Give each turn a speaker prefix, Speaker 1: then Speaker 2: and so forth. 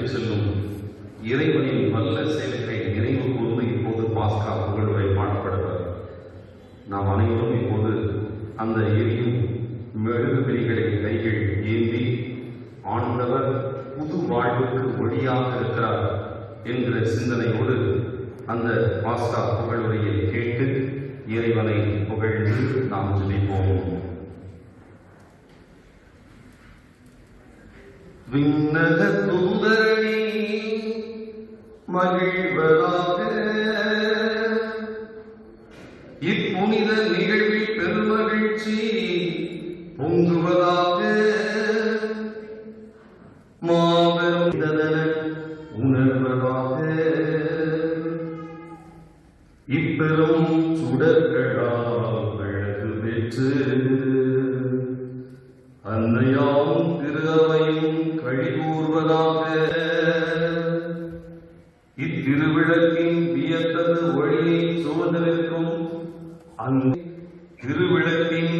Speaker 1: எடுத்துச் செல்லும் இறைவனின் வல்ல செயல்களை நினைவு கூர்ந்து இப்போது பாஸ்கா புகழுரை பாடப்படுவார். நாம் அனைவரும் இப்போது அந்த எரியும் மெழுகுதிரிகளை கைகள் ஏந்தி ஆண்டவர் புது வாழ்வுக்கு ஒளியாக இருக்கிறார் என்ற சிந்தனையோடு அந்த பாஸ்கா புகழுரையை கேட்டு இறைவனை புகழ்ந்து நாம் ஜெபிப்போம். விண்ணக தூதரணி மகிழ்வதாக இப்புனித நிகழ்வில் பெருமகிழ்ச்சி பொங்குவதாக மாபெரும் உணர்வதாக இப்பெரும் சுடர்களால் அழகு பெற்று அன்னையாம் திரு அவையும் கழிகூர்வதாக இத்திருவிளக்கின் வியத்தகு ஒளியை சுமந்திருக்கும் அந்த திருவிளக்கின்